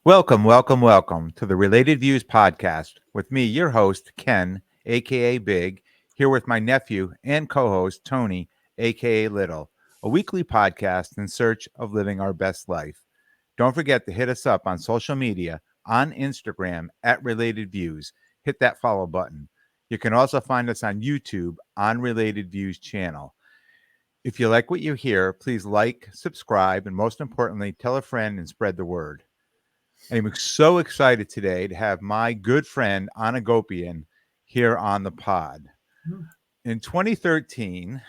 Welcome, welcome, welcome to the Related Views podcast with me, your host, Ken, aka Big, here with my nephew and co host, Tony, aka Little, a weekly podcast in search of living our best life. Don't forget to hit us up on social media on Instagram at Related Views. Hit that follow button. You can also find us on YouTube on Related Views channel. If you like what you hear, please like, subscribe, and most importantly, tell a friend and spread the word. I'm so excited today to have my good friend Ana Gopoian here on the pod. In 2013,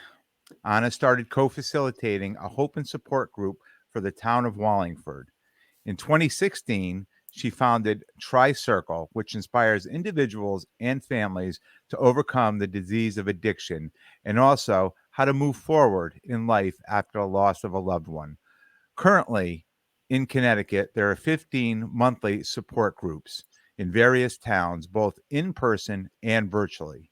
Ana started co-facilitating a hope and support group for the town of Wallingford. In 2016, she founded TriCircle, which inspires individuals and families to overcome the disease of addiction and also how to move forward in life after the loss of a loved one. Currently, in Connecticut, there are 15 monthly support groups in various towns, both in person and virtually.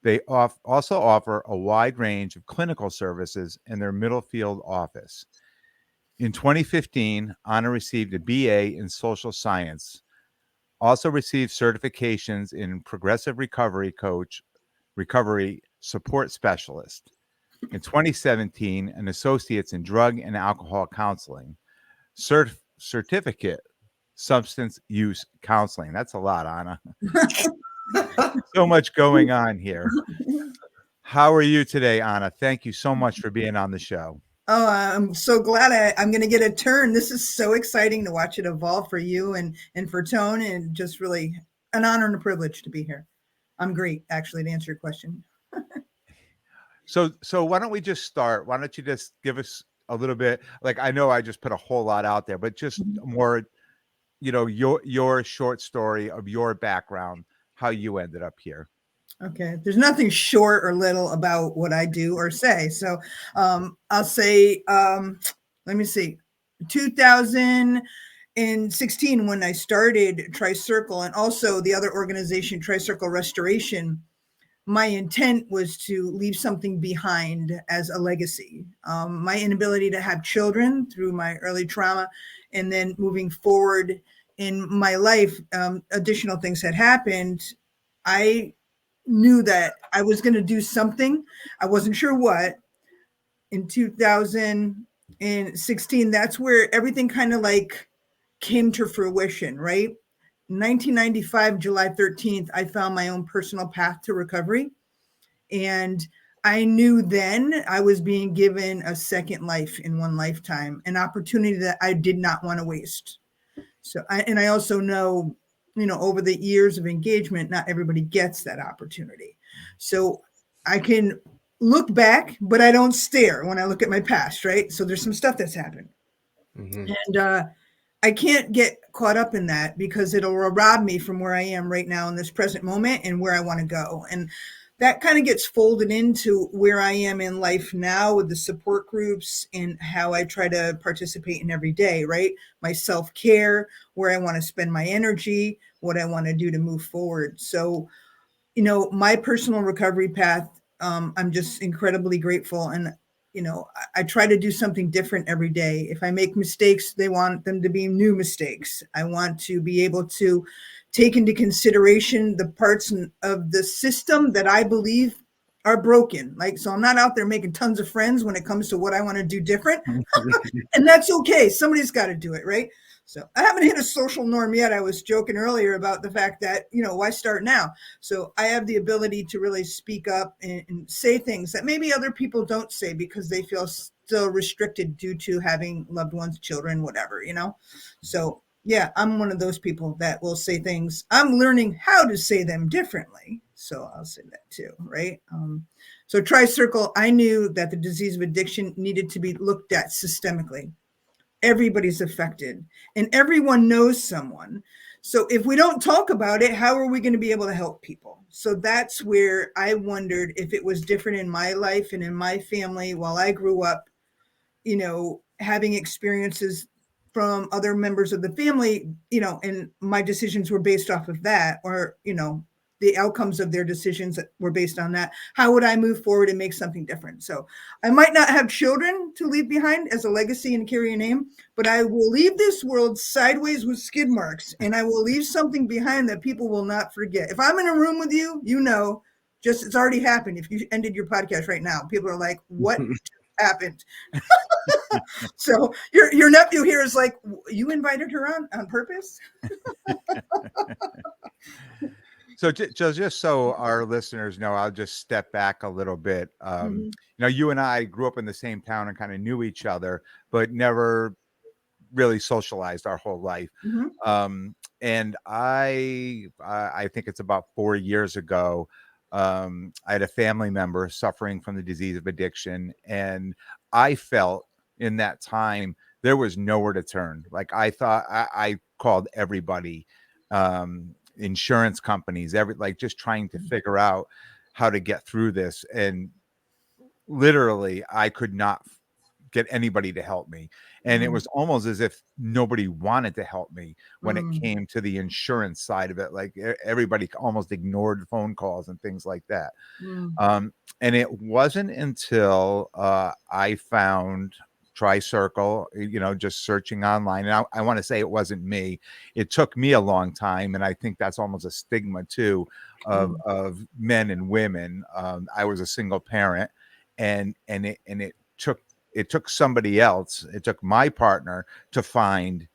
They also offer a wide range of clinical services in their Middlefield office. In 2015, Ana received a BA in social science, also received certifications in progressive recovery coach, recovery support specialist. In 2017, an associate's in drug and alcohol counseling, certificate substance use counseling. That's a lot, Ana. So much going on here. How are you today, Ana? Thank you so much for being on the show. Oh, I'm so glad I'm going to get a turn. This is so exciting to watch it evolve for you and for Tone, and just really an honor and a privilege to be here. I'm great, actually, to answer your question. So why don't we just start? Why don't you just give us a little bit? Like, I know I just put a whole lot out there, but just more, your short story of your background, how you ended up here. Okay, there's nothing short or little about what I do or say. So I'll say, let me see, 2016 when I started TriCircle and also the other organization, TriCircle Restoration. My intent was to leave something behind as a legacy. My inability to have children through my early trauma, and then moving forward in my life, additional things had happened. I knew that I was going to do something. I wasn't sure what. In 2016, that's where everything kind of like came to fruition, right? 1995, July 13th, I found my own personal path to recovery. And I knew then I was being given a second life in one lifetime, an opportunity that I did not want to waste. And I also know, over the years of engagement, not everybody gets that opportunity. So I can look back, but I don't stare when I look at my past, right? So there's some stuff that's happened. Mm-hmm. And I can't get caught up in that because it'll rob me from where I am right now in this present moment and where I want to go. And that kind of gets folded into where I am in life now with the support groups and how I try to participate in every day, right? My self-care, where I want to spend my energy, what I want to do to move forward. So, my personal recovery path, I'm just incredibly grateful. And, I try to do something different every day. If I make mistakes, they want them to be new mistakes. I want to be able to take into consideration the parts of the system that I believe are broken. So I'm not out there making tons of friends when it comes to what I want to do different. And that's okay. Somebody's got to do it, right? So I haven't hit a social norm yet. I was joking earlier about the fact that, why start now? So I have the ability to really speak up and say things that maybe other people don't say because they feel still restricted due to having loved ones, children, whatever, So yeah, I'm one of those people that will say things. I'm learning how to say them differently. So I'll say that too, right? So TriCircle, I knew that the disease of addiction needed to be looked at systemically. Everybody's affected and everyone knows someone. So if we don't talk about it, how are we going to be able to help people? So that's where I wondered if it was different in my life and in my family while I grew up, having experiences from other members of the family, and my decisions were based off of that, or, the outcomes of their decisions that were based on that. How would I move forward and make something different? So I might not have children to leave behind as a legacy and carry a name, but I will leave this world sideways with skid marks, and I will leave something behind that people will not forget. If I'm in a room with you, just it's already happened. If you ended your podcast right now, people are like, what happened? So your nephew here is like, you invited her on purpose? So just so our listeners know, I'll just step back a little bit. You and I grew up in the same town and kind of knew each other, but never really socialized our whole life. And I think it's about 4 years ago. I had a family member suffering from the disease of addiction, and I felt in that time there was nowhere to turn. Like I thought, I called everybody, insurance companies, just trying to figure out how to get through this, and literally I could not get anybody to help me. And it was almost as if nobody wanted to help me when it came to the insurance side of it. Like everybody almost ignored phone calls and things like that. And it wasn't until I found TriCircle, just searching online. And I want to say it wasn't me. It took me a long time. And I think that's almost a stigma too of men and women. I was a single parent, and it took somebody else. It took my partner to find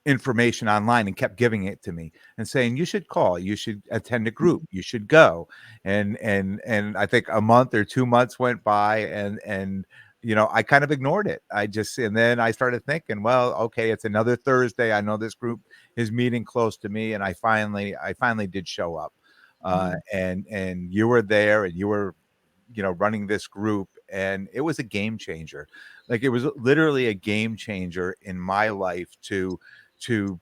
information online and kept giving it to me and saying, you should call, you should attend a group, you should go. And I think a month or 2 months went by, and I kind of ignored it. And then I started thinking, well, okay, it's another Thursday. I know this group is meeting close to me. And I finally did show up. And you were there, and you were running this group, and it was a game changer. Like it was literally a game changer in my life to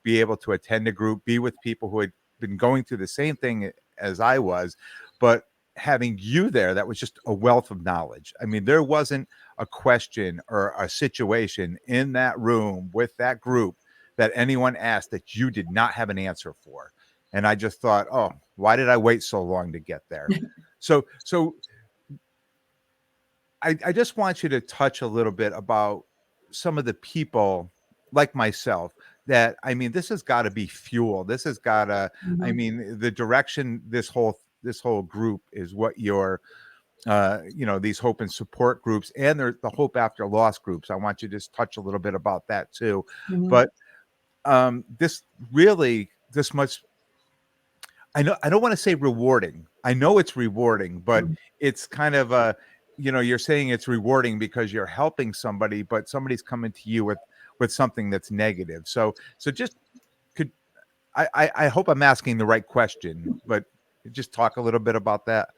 be able to attend a group, be with people who had been going through the same thing as I was, but having you there, that was just a wealth of knowledge. I mean, there wasn't a question or a situation in that room with that group that anyone asked that you did not have an answer for. And I just thought, oh, why did I wait so long to get there? So I just want you to touch a little bit about some of the people like myself that, I mean, this has got to be fuel. This has got to, I mean, the direction this whole group is what your, these hope and support groups and the hope after loss groups. I want you to just touch a little bit about that too. But this much, I don't want to say rewarding. I know it's rewarding, but it's kind of you're saying it's rewarding because you're helping somebody, but somebody's coming to you with something that's negative. So just I hope I'm asking the right question, but just talk a little bit about that.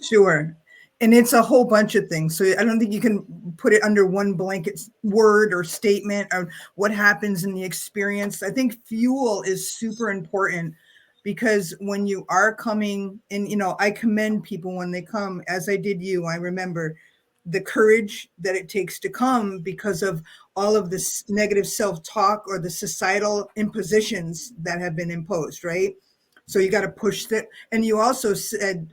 Sure. And it's a whole bunch of things. So I don't think you can put it under one blanket word or statement of what happens in the experience. I think fuel is super important, because when you are coming, and I commend people when they come, as I did you. I remember the courage that it takes to come because of all of this negative self-talk or the societal impositions that have been imposed, right? So you got to push that. And you also said,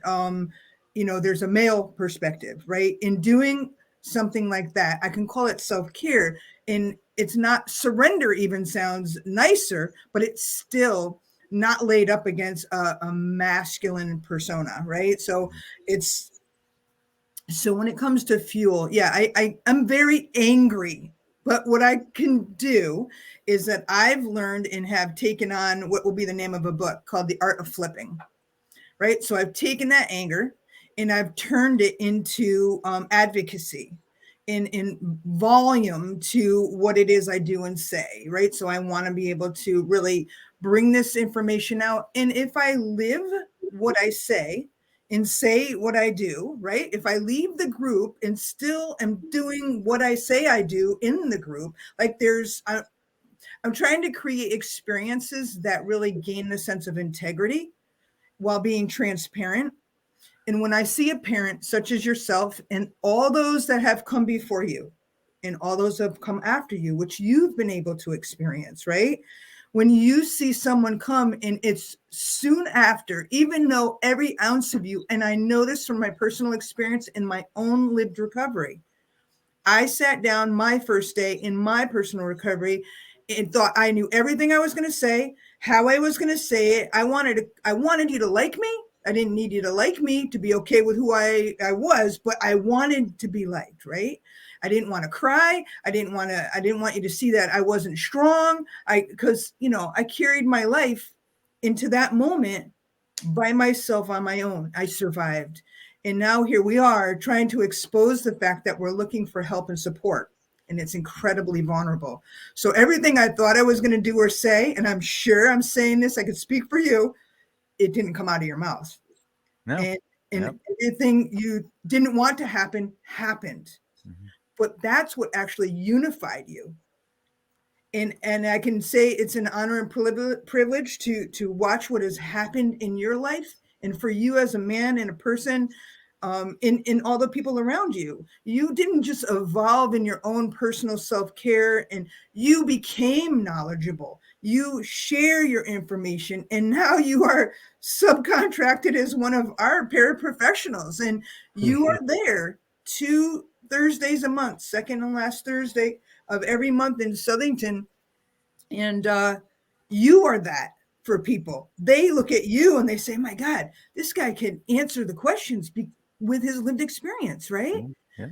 there's a male perspective, right? In doing something like that, I can call it self-care. And it's not surrender, even sounds nicer, but it's still not laid up against a masculine persona, right? So when it comes to fuel, I'm very angry. But what I can do is that I've learned and have taken on what will be the name of a book called The Art of Flipping, right? So I've taken that anger and I've turned it into advocacy in volume to what it is I do and say, right? So I want to be able to really bring this information out. And if I live what I say and say what I do, right? If I leave the group and still am doing what I say I do in the group, like I'm trying to create experiences that really gain the sense of integrity while being transparent. And when I see a parent such as yourself and all those that have come before you and all those that have come after you, which you've been able to experience, right? when you see someone come and it's soon after, even though every ounce of you, and I know this from my personal experience in my own lived recovery, I sat down my first day in my personal recovery and thought I knew everything I was going to say, how I was going to say it. I wanted you to like me. I didn't need you to like me to be okay with who I was, but I wanted to be liked, right? I didn't want to cry. I didn't want you to see that I wasn't strong. Because I carried my life into that moment by myself on my own. I survived. And now here we are trying to expose the fact that we're looking for help and support. And it's incredibly vulnerable. So everything I thought I was going to do or say, and I'm sure I'm saying this, I could speak for you, it didn't come out of your mouth. No. And Yep. everything you didn't want to happen happened. Mm-hmm. But that's what actually unified you. And I can say it's an honor and privilege to watch what has happened in your life, and for you as a man and a person, in all the people around you. You didn't just evolve in your own personal self-care, and you became knowledgeable. You share your information, and now you are subcontracted as one of our paraprofessionals, and you are there 2 Thursdays a month, second and last Thursday of every month in Southington. And you are that for people. They look at you and they say, my God, this guy can answer the questions with his lived experience, right? Yeah.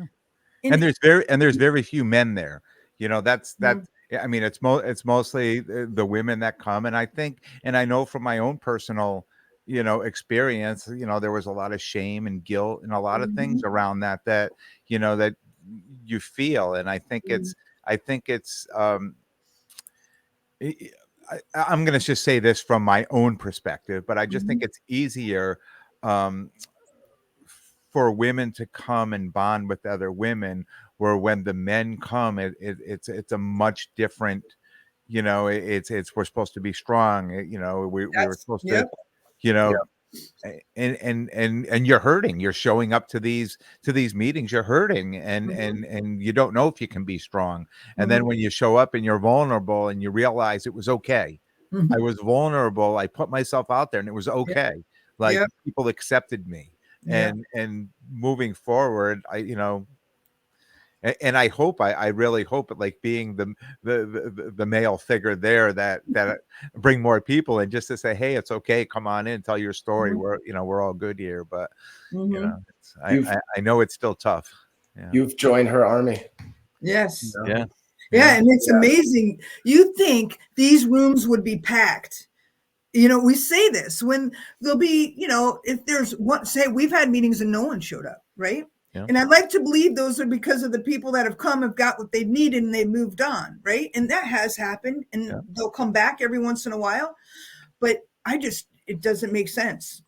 And there's very few men there. That's Mhm. I mean, it's mostly the women that come, and I think, and I know from my own personal, experience, there was a lot of shame and guilt and a lot of things Mhm. around that that you feel, and I think it's I'm going to just say this from my own perspective, but I just think Mhm. it's easier um, for women to come and bond with other women, where when the men come, it's a much different, it's we're supposed to be strong, we were That's, supposed to, yep. you Yeah. know, and you're hurting, you're showing up to these meetings, you're hurting, and Mhm. and you don't know if you can be strong, and then Mhm. when you show up and you're vulnerable and you realize it was okay, I Mhm. was vulnerable, I put myself out there and it was Yep. okay, like Yep. people accepted me, Yep. and moving forward, and I hope, I really hope it, like being the male figure there, that bring more people in, just to say, hey, it's okay, come on in, tell your story, Mhm. we're all good here, but Mhm. You've I know it's still tough. Yeah. you've joined her army. Yes. Yeah. Yeah. Yeah. And it's Yeah. amazing. You think these rooms would be packed. We say this when there'll be, if there's one, say we've had meetings and no one showed up, right? Yeah. And I'd like to believe those are because of the people that have come, have got what they needed, and they moved on, right? And that has happened, and Yeah. they'll come back every once in a while. But it doesn't make sense.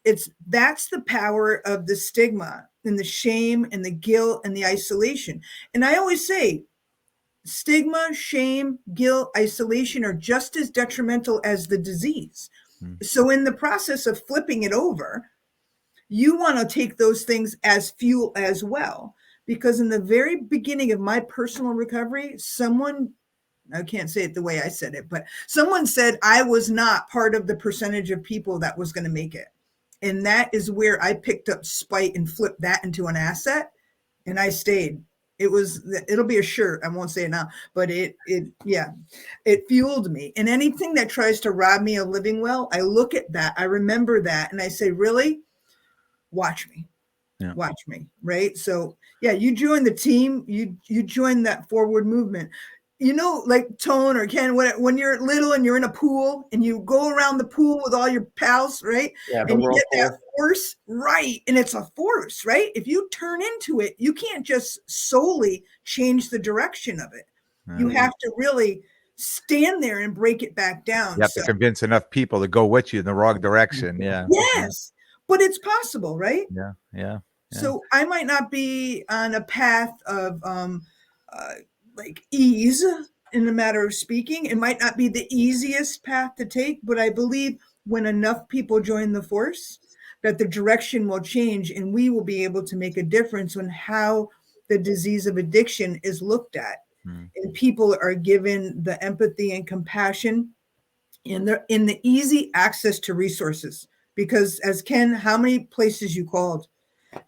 That's the power of the stigma and the shame and the guilt and the isolation. And I always say, stigma, shame, guilt, isolation are just as detrimental as the disease. Mm. So, in the process of flipping it over, you want to take those things as fuel as well. Because in the very beginning of my personal recovery, I can't say it the way I said it, but someone said I was not part of the percentage of people that was going to make it. And that is where I picked up spite and flipped that into an asset, and I stayed. It'll be a shirt. I won't say it now, but yeah, it fueled me. And anything that tries to rob me of living well, I look at that, I remember that, and I say, really? Watch me. Yeah. Watch me. Right. So yeah, you join the team, you join that forward movement. Like Tone or Ken, when you're little and you're in a pool and you go around the pool with all your pals, right? Yeah, the And you get that whirlpool. force, right? And it's a force, right? If you turn into it, you can't just solely change the direction of it. You Yeah. have to really stand there and break it back down. You have to So convince enough people to go with you in the wrong direction. Yeah. Yeah. yes, but it's possible, right? Yeah. Yeah. Yeah. So I might not be on a path of uh, like ease in the matter of speaking. It might not be the easiest path to take, but I believe when enough people join the force, that the direction will change and we will be able to make a difference on how the disease of addiction is looked at. Mm. And people are given the empathy and compassion in the easy access to resources. Because as Ken, how many places you called?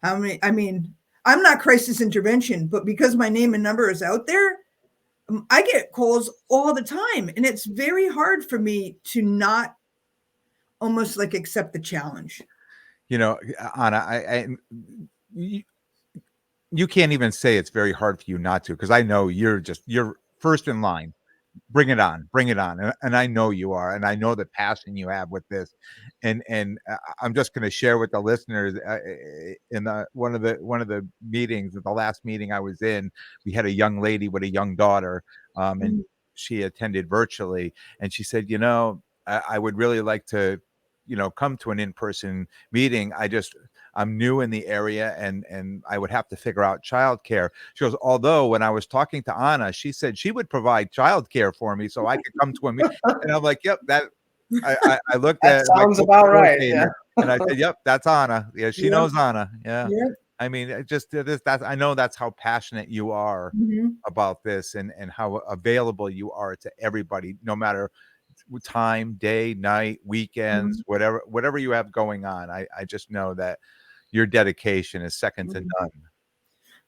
How many? I mean, I'm not crisis intervention, but because my name and number is out there, I get calls all the time, and it's very hard for me to not almost like accept the challenge. You know, Anna, you, you can't even say it's very hard for you not to, because I know you're first in line. Bring it on, bring it on. And I know you are, and I know the passion you have with this. And I'm just going to share with the listeners in one of the meetings, the last meeting I was in, we had a young lady with a young daughter, and she attended virtually, and she said, I would really like to, come to an in-person meeting. I'm new in the area, and I would have to figure out childcare. She goes, although when I was talking to Anna, she said she would provide childcare for me so I could come to a meeting. And I'm like, yep, that I looked That at my sounds about right. Yeah. and I said, yep, that's Anna. Yeah, she knows Anna. Yeah. Yeah. I mean, it just this that I know that's how passionate you are about this, and how available you are to everybody, no matter time, day, night, weekends, whatever you have going on. I just know that your dedication is second to none.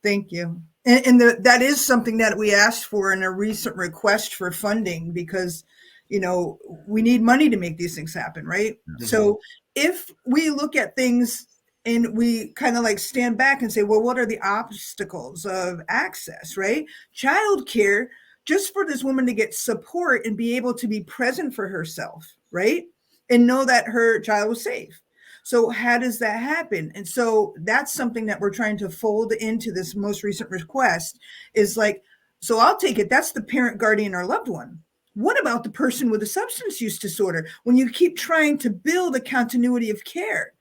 Thank you. And that is something that we asked for in a recent request for funding, because, we need money to make these things happen, right? So if we look at things and we kind of like stand back and say, well, what are the obstacles of access, right? Childcare, just for this woman to get support and be able to be present for herself, right? And know that her child was safe. So how does that happen? And so that's something that we're trying to fold into this most recent request, is like, so I'll take it. That's the parent, guardian, or loved one. What about the person with a substance use disorder? When you keep trying to build a continuity of care,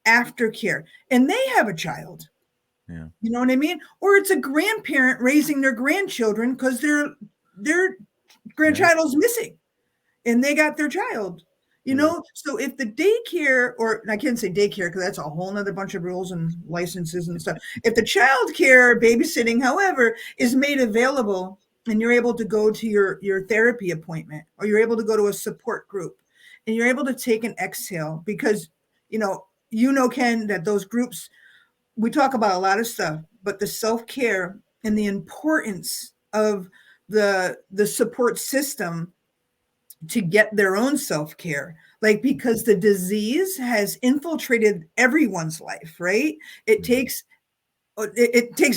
aftercare, and they have a child, you know what I mean? Or it's a grandparent raising their grandchildren because their grandchild's missing and they got their child. So if the daycare, or I can't say daycare because that's a whole nother bunch of rules and licenses and stuff. If the child care, babysitting, however, is made available, and you're able to go to your therapy appointment, or you're able to go to a support group, and you're able to take an exhale, because, Ken, that those groups, we talk about a lot of stuff, but the self-care and the importance of the support system to get their own self-care, like, because the disease has infiltrated everyone's life, right? It takes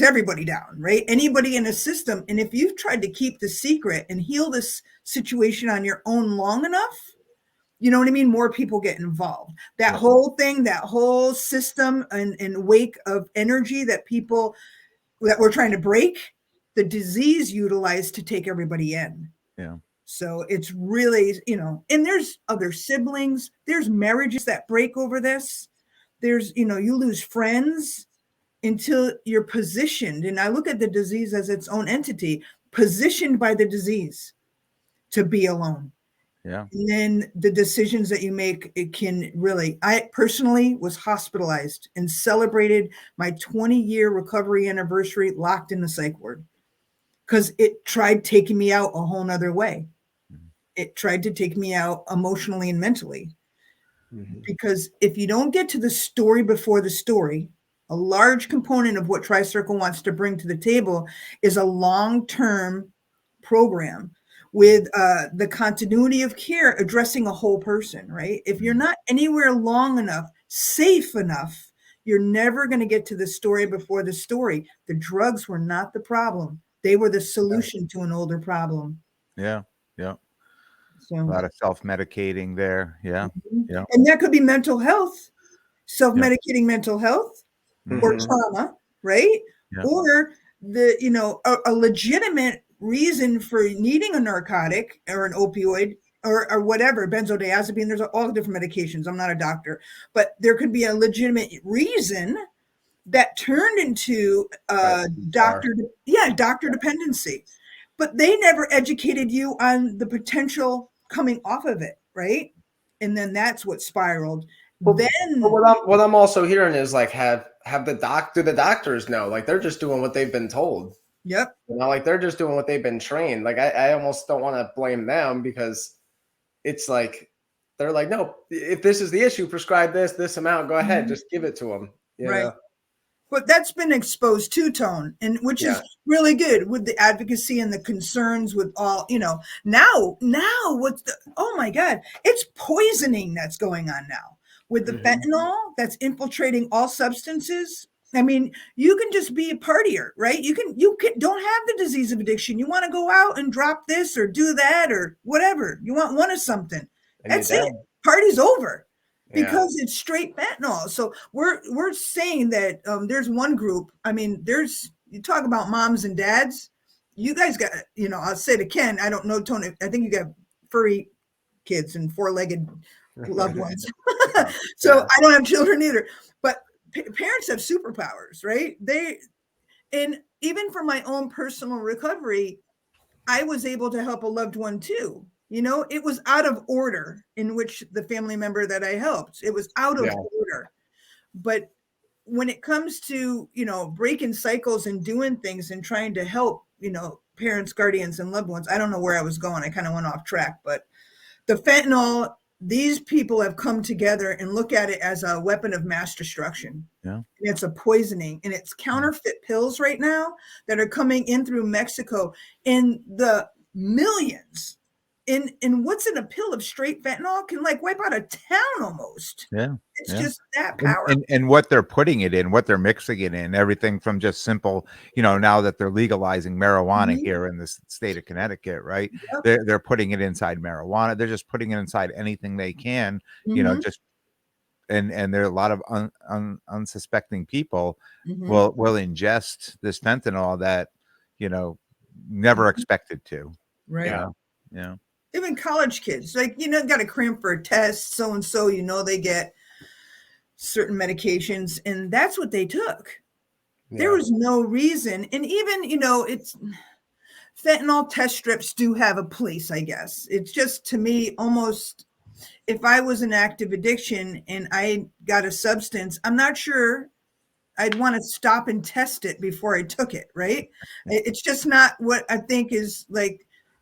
everybody down, right? Anybody in a system. And if you've tried to keep the secret and heal this situation on your own long enough, you know what I mean? More people get involved. That whole thing, that whole system and wake of energy that we're trying to break, the disease utilized to take everybody in. Yeah. So it's really, and there's other siblings, there's marriages that break over this. There's, you lose friends until you're positioned. And I look at the disease as its own entity, positioned by the disease to be alone. Yeah. And then the decisions that you make, it can really, I personally was hospitalized and celebrated my 20-year recovery anniversary locked in the psych ward, because it tried taking me out a whole nother way. It tried to take me out emotionally and mentally. Because if you don't get to the story before the story, a large component of what TriCircle wants to bring to the table is a long-term program with the continuity of care addressing a whole person, right? If you're not anywhere long enough, safe enough, you're never going to get to the story before the story. The drugs were not the problem. They were the solution to an older problem. Yeah. Yeah. So, A lot of self-medicating there. Yeah. Yeah. and that could be mental health, self-medicating mental health, or Mhm. trauma, right? Yeah. Or a legitimate reason for needing a narcotic or an opioid or whatever, benzodiazepine. There's all different medications. I'm not a doctor, but there could be a legitimate reason that turned into doctor dependency. But they never educated you on the potential coming off of it, right? And then that's what spiraled. But Then what I'm also hearing is like, do the doctors know? Like, they're just doing what they've been told. Yep. Like, they're just doing what they've been trained. Like, I almost don't want to blame them, because it's like, they're like, no, if this is the issue, prescribe this amount, go ahead, just give it to them. Right. But that's been exposed to Tone, and which is Yeah. really good with the advocacy and the concerns with all, now what's oh my God, it's poisoning that's going on now with the fentanyl that's infiltrating all substances. I mean, you can just be a partier, right? You don't have the disease of addiction. You want to go out and drop this or do that or whatever. You want one of something. That's it. Party's over. Because it's straight fentanyl. So we're saying that there's one group. I mean, you talk about moms and dads. You guys got, I'll say to Ken, I don't know, Tony, I think you got furry kids and four-legged loved ones. So I don't have children either. But parents have superpowers, right? And even for my own personal recovery, I was able to help a loved one too. It was out of order in which the family member that I helped, it was out of order. But when it comes to, breaking cycles and doing things and trying to help, parents, guardians, and loved ones, I don't know where I was going. I kind of went off track, but the fentanyl, these people have come together and look at it as a weapon of mass destruction. Yeah. And it's a poisoning, and it's counterfeit pills right now that are coming in through Mexico in the millions. And what's in a pill of straight fentanyl can wipe out a town almost. Yeah. It's just that powerful. And what they're putting it in, what they're mixing it in, everything from just simple, now that they're legalizing marijuana here in the state of Connecticut, right? Yep. They're putting it inside marijuana. They're just putting it inside anything they can, just and there are a lot of unsuspecting people will ingest this fentanyl that, never expected to. Right. Yeah. Even college kids, got to cram for a test, so-and-so, they get certain medications, and that's what they took. Yeah. There was no reason. And even, it's fentanyl test strips do have a place, I guess. It's just, to me, almost, if I was in active addiction and I got a substance, I'm not sure I'd want to stop and test it before I took it, right? It's just not what I think is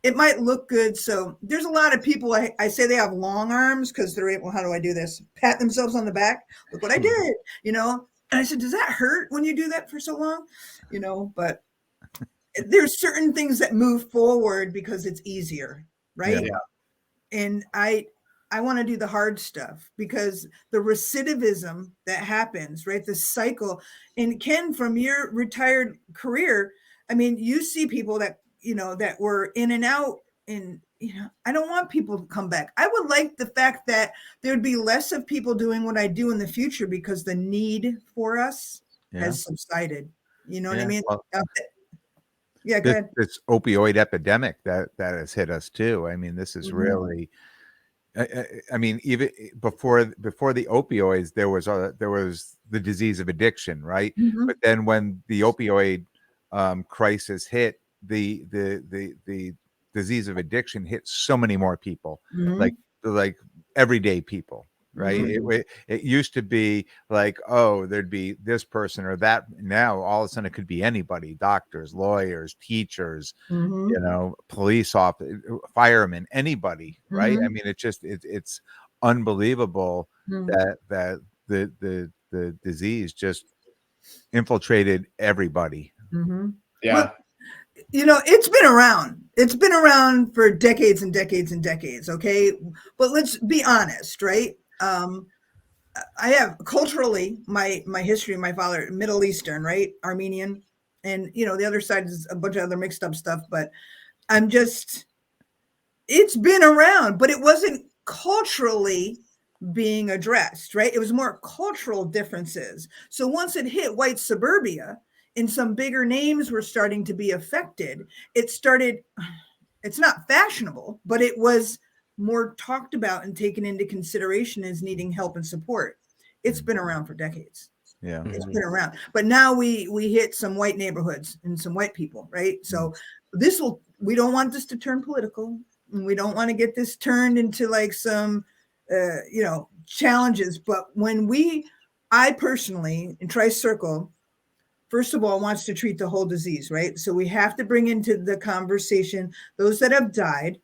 it might look good. So there's a lot of people, I say they have long arms because they're able, how do I do this? Pat themselves on the back. Look what I did, And I said, does that hurt when you do that for so long? But there's certain things that move forward because it's easier, right? Yeah. And I want to do the hard stuff because the recidivism that happens, right? The cycle. And Ken, from your retired career, I mean, you see people that, that were in and out, and, I don't want people to come back. I would like the fact that there'd be less of people doing what I do in the future because the need for us has subsided. You know what I mean? Well, go ahead. This opioid epidemic that has hit us too. I mean, this is really, I mean, even before the opioids, there was the disease of addiction, right? But then when the opioid crisis hit, the disease of addiction hit so many more people, like everyday people, right? It used to be there'd be this person or that. Now all of a sudden it could be anybody: doctors, lawyers, teachers, police officers, firemen, anybody, right? I mean, it's unbelievable that the disease just infiltrated everybody. Yeah. Well, it's been around. It's been around for decades and decades and decades. Okay. But let's be honest, right? I have culturally my history, my father, Middle Eastern, right? Armenian. And, the other side is a bunch of other mixed up stuff, but it's been around, but it wasn't culturally being addressed, right? It was more cultural differences. So once it hit white suburbia, and some bigger names were starting to be affected, it's not fashionable, but it was more talked about and taken into consideration as needing help and support. It's been around for decades. Yeah. It's been around. But now we hit some white neighborhoods and some white people, right? So we don't want this to turn political, and we don't want to get this turned into some challenges. But I personally, in TriCircle, first of all, wants to treat the whole disease, right? So we have to bring into the conversation those that have died,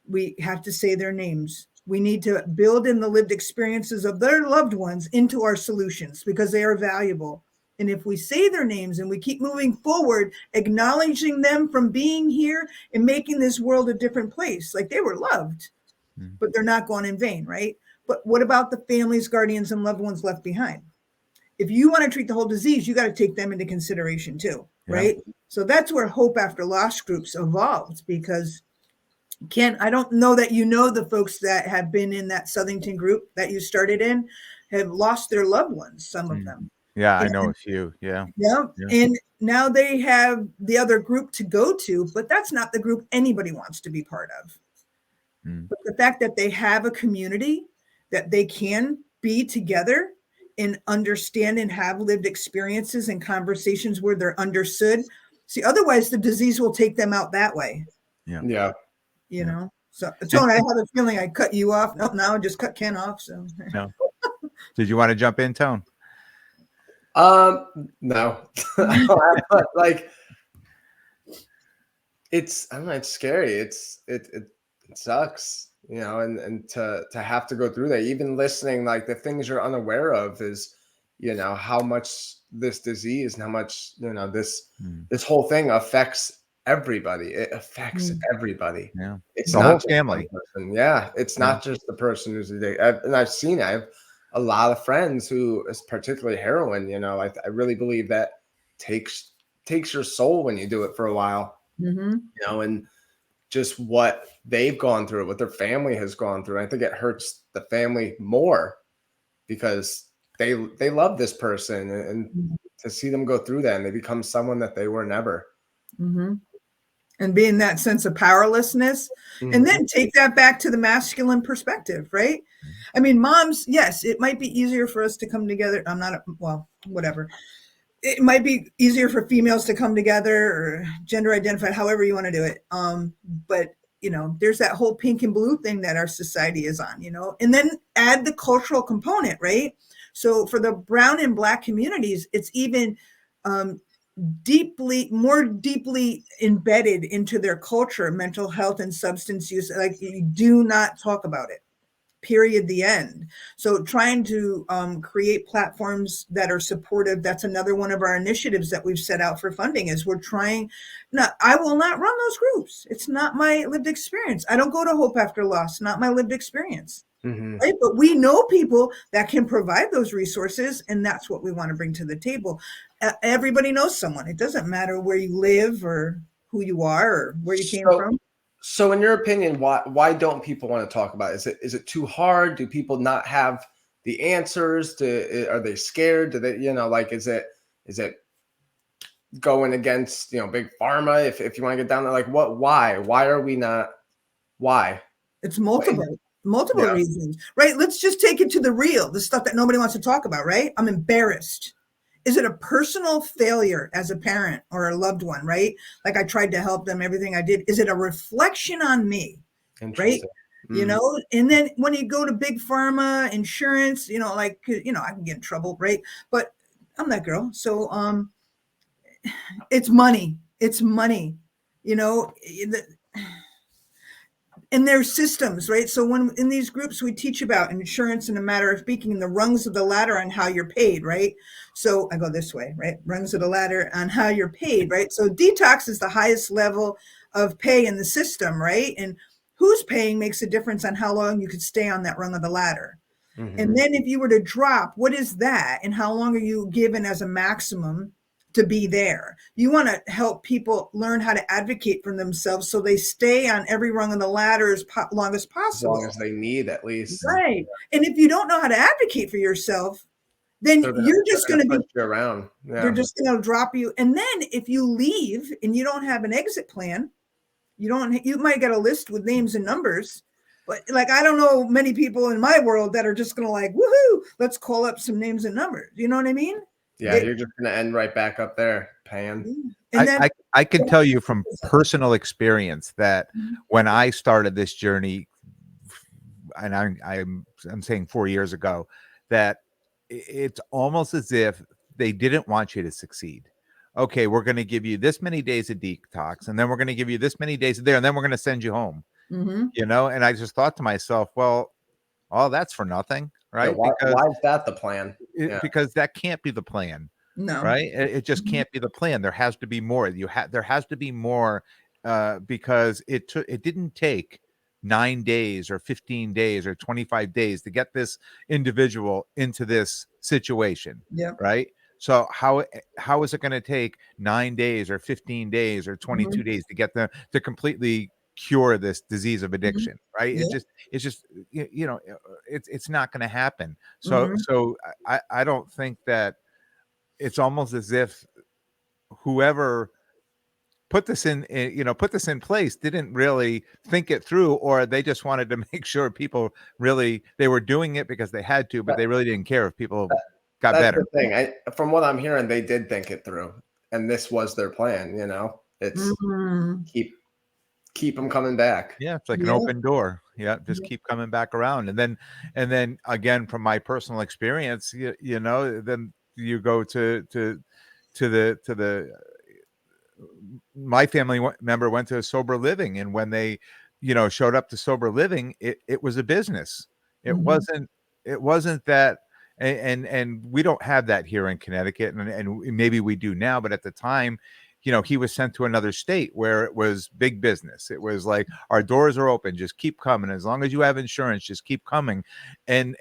We have to say their names. We need to build in the lived experiences of their loved ones into our solutions because they are valuable. And if we say their names and we keep moving forward, acknowledging them from being here and making this world a different place, like they were loved, but they're not gone in vain, right? But what about the families, guardians, and loved ones left behind? If you want to treat the whole disease, you got to take them into consideration too, right? So that's where Hope After Loss groups evolved, because Ken, I don't know that you know the folks that have been in that Southington group that you started in have lost their loved ones, some of them. Yeah, I And- know a few. Yeah. Yeah. Yeah. And now they have the other group to go to, but that's not the group anybody wants to be part of. But the fact that they have a community that they can be together and understand and have lived experiences and conversations where they're understood. See, otherwise the disease will take them out that way. Yeah. You know? So Tony, I have a feeling I cut you off. No, I just cut Ken off. So No. Did you want to jump in, Tone? No. Like, it's, I don't know, it's scary. It sucks, you know, and to have to go through that, even listening, like the things you're unaware of is, you know, how much this disease and how much, you know, this whole thing affects everybody. It affects everybody. Yeah. It's the not whole just family. one person. Yeah. It's not just the person who's addicted. And I've seen it. I have a lot of friends who, particularly heroin, you know, I really believe that takes your soul when you do it for a while, you know, and just what they've gone through, what their family has gone through. I think it hurts the family more because they love this person, and to see them go through that and they become someone that they were never. And being that sense of powerlessness, and then take that back to the masculine perspective, right? I mean, moms, yes, it might be easier for us to come together. Well, whatever. It might be easier for females to come together or gender identified, however you want to do it. But you know, there's that whole pink and blue thing that our society is on, you know, and then add the cultural component, right? So for the brown and Black communities, it's even more deeply embedded into their culture, mental health and substance use. Like, you do not talk about it, period, the end. So trying to create platforms that are supportive, that's another one of our initiatives that we've set out for funding, is we're trying. Now, I will not run those groups. It's not my lived experience. I don't go to Hope After Loss, not my lived experience. Right? But we know people that can provide those resources, and that's what we want to bring to the table. Everybody knows someone. It doesn't matter where you live or who you are or where you came from. So in your opinion, why don't people want to talk about it? Is it too hard? Do people not have the answers? Are they scared? Do they, you know, like, is it going against, you know, big pharma? If you want to get down there, like, why are we not? Why? It's multiple reasons, right? Let's just take it to the real, the stuff that nobody wants to talk about, right? I'm embarrassed. Is it a personal failure as a parent or a loved one, right? Like, I tried to help them, everything I did. Is it a reflection on me, right? You know, and then when you go to big pharma, insurance, you know, like, you know, I can get in trouble, right? But I'm that girl. So it's money, you know, and there's systems, right? So when in these groups, we teach about insurance in a matter of speaking, the rungs of the ladder on how you're paid, right? So I go this way, right? Rungs of the ladder on how you're paid, right? So detox is the highest level of pay in the system, right? And who's paying makes a difference on how long you could stay on that rung of the ladder. And then if you were to drop, what is that? And how long are you given as a maximum to be there? You want to help people learn how to advocate for themselves so they stay on every rung of the ladder as long as possible. As long as they need, at least. Right. And if you don't know how to advocate for yourself, then you're just going to be around. Yeah. They're just going to drop you. And then if you leave and you don't have an exit plan, you might get a list with names and numbers. But like, I don't know many people in my world that are just going to like, woohoo, let's call up some names and numbers. You know what I mean? Yeah, you're just going to end right back up there paying. And then, I can tell you from personal experience that when I started this journey, and I'm saying 4 years ago, that it's almost as if they didn't want you to succeed. Okay, we're going to give you this many days of detox, and then we're going to give you this many days there, and then we're going to send you home. Mm-hmm. And I just thought to myself, well, all that's for nothing, Yeah, right? why is that the plan? Because that can't be the plan, No. right? It just can't be the plan. There has to be more. There has to be more, because it didn't take 9 days or 15 days or 25 days to get this individual into this situation, Yep. right? So how is it going to take 9 days or 15 days or 22 days to get them to completely cure this disease of addiction, right? Yeah. It's just it's not going to happen. Mhm. So I don't think that. It's almost as if whoever put this in place didn't really think it through, or they just wanted to make sure people really, they were doing it because they had to, but they really didn't care if people got That's better. the thing. From what I'm hearing, they did think it through, and this was their plan. It's Mhm. keep them coming back. Yeah, it's like an Yeah. open door. Yeah, just keep coming back around, and then again, from my personal experience, then you go to the my family member went to sober living, and when they showed up to sober living, it was a business. It Mhm. wasn't that. And we don't have that here in Connecticut, and maybe we do now, but at the time, he was sent to another state where it was big business. It was like, our doors are open, just keep coming, as long as you have insurance, just keep coming. And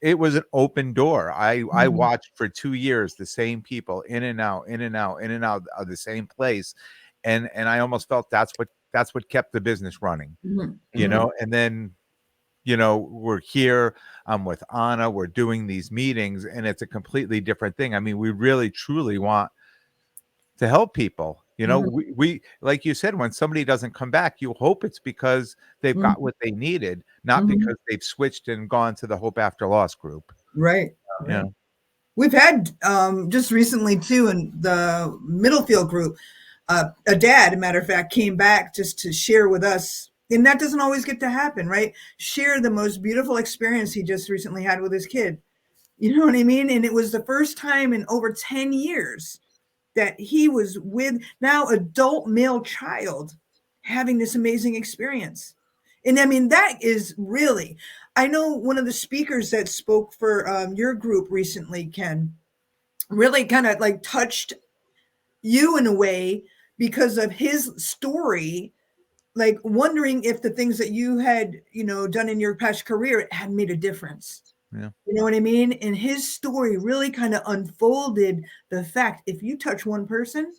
it was an open door. I Mhm. watched for 2 years the same people in and out, in and out, in and out of the same place, and I almost felt that's what kept the business running, Mhm. and then we're here, I'm with Ana, we're doing these meetings, and it's a completely different thing. I mean, we really truly want to help people. Mhm. We like you said, when somebody doesn't come back, you hope it's because they've Mhm. got what they needed, not Mhm. because they've switched and gone to the Hope After Loss group. Right. Yeah. We've had just recently too in the Middlefield group, a dad, a matter of fact, came back just to share with us, and that doesn't always get to happen, right? Share the most beautiful experience he just recently had with his kid. You know what I mean? And it was the first time in over 10 years that he was with now adult male child having this amazing experience. And I mean, that is really, I know one of the speakers that spoke for your group recently, Ken, really kind of like touched you in a way because of his story, like wondering if the things that you had, done in your past career had made a difference. Yeah. You know what I mean? And his story really kind of unfolded the fact, if you touch one person,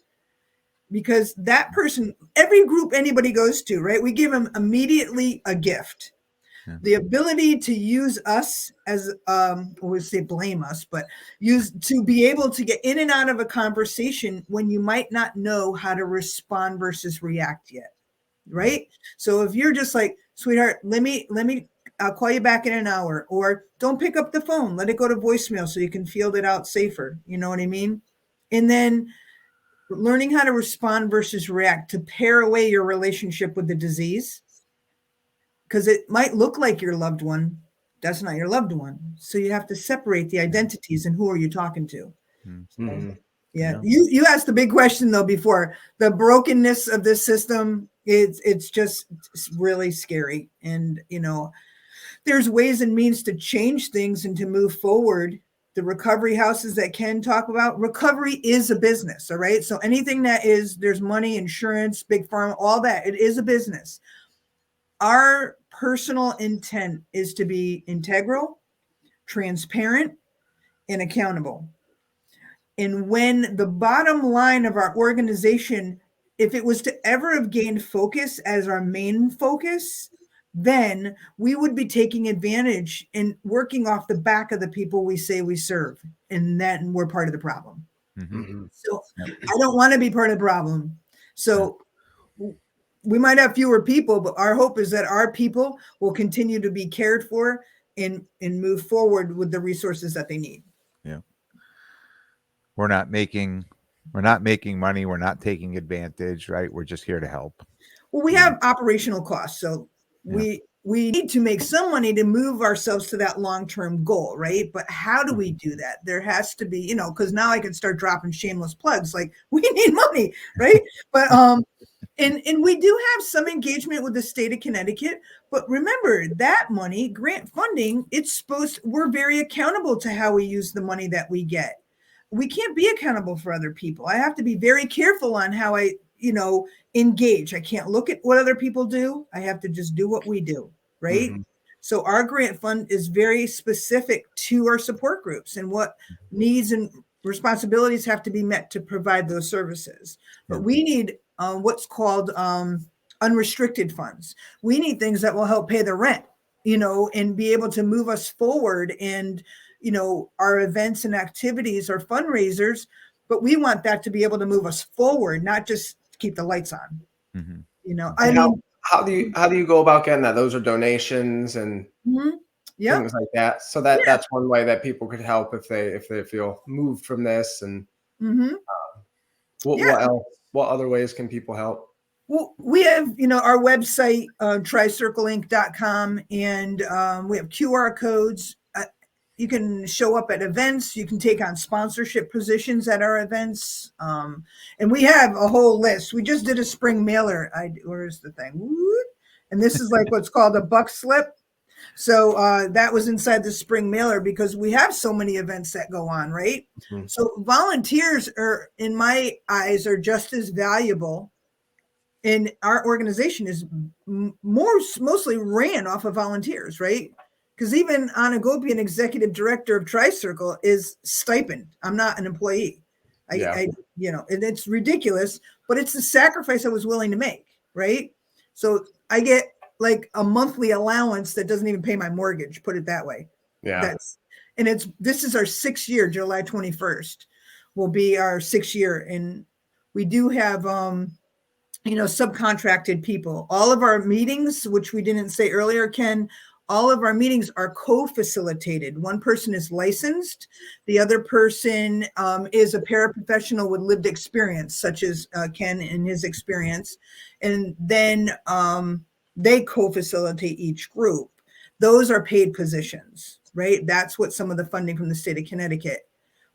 because that person, every group anybody goes to, right? We give them immediately a gift. Yeah. The ability to use us as, we say blame us, but use to be able to get in and out of a conversation when you might not know how to respond versus react yet. Right. So if you're just like, sweetheart, I'll call you back in an hour, or don't pick up the phone, let it go to voicemail so you can field it out safer. You know what I mean? And then learning how to respond versus react to pare away your relationship with the disease, because it might look like your loved one. That's not your loved one. So you have to separate the identities and who are you talking to. Mm-hmm. Yeah. You asked the big question though before, the brokenness of this system. It's just really scary. And there's ways and means to change things and to move forward. The recovery houses that Ken talk about, recovery is a business. All right. So anything that is, there's money, insurance, big pharma, all that, it is a business. Our personal intent is to be integral, transparent, and accountable. And when the bottom line of our organization, if it was to ever have gained focus as our main focus, then we would be taking advantage and working off the back of the people we say we serve. And then we're part of the problem. Mm-hmm. So Yep. I don't want to be part of the problem. So we might have fewer people, but our hope is that our people will continue to be cared for and move forward with the resources that they need. Yeah. We're not making money. We're not taking advantage, right? We're just here to help. Well, we have operational costs, so Yeah. we need to make some money to move ourselves to that long-term goal, right? But how do we do that? There has to be, because now I can start dropping shameless plugs like we need money, right? But And we do have some engagement with the state of Connecticut, but remember that money, grant funding, we're very accountable to how we use the money that we get. We can't be accountable for other people. I have to be very careful on how I, engage. I can't look at what other people do. I have to just do what we do, right? Mm-hmm. So our grant fund is very specific to our support groups and what needs and responsibilities have to be met to provide those services. But we need what's called unrestricted funds. We need things that will help pay the rent, and be able to move us forward. And, our events and activities are fundraisers, but we want that to be able to move us forward, not just keep the lights on. Mm-hmm. How do you go about getting that? Those are donations and things like that. So that's one way that people could help if they feel moved from this. And what else? What other ways can people help? Well, we have, our website, TriCircleInc.com, and we have QR codes. You can show up at events. You can take on sponsorship positions at our events. And we have a whole list. We just did a spring mailer. Where's the thing? And this is like what's called a buck slip. So that was inside the spring mailer because we have so many events that go on, right? Mm-hmm. So volunteers are, in my eyes, are just as valuable. And our organization is mostly ran off of volunteers, right? Because even Ana Gopoian, executive director of TriCircle, is stipend. I'm not an employee. And it's ridiculous, but it's the sacrifice I was willing to make, right? So I get like a monthly allowance that doesn't even pay my mortgage, put it that way. Yeah. This is our 6th year, July 21st will be our 6th year. And we do have, subcontracted people. All of our meetings, which we didn't say earlier, Ken, all of our meetings are co-facilitated. One person is licensed. The other person is a paraprofessional with lived experience, such as Ken and his experience. And then they co-facilitate each group. Those are paid positions, right? That's what some of the funding from the state of Connecticut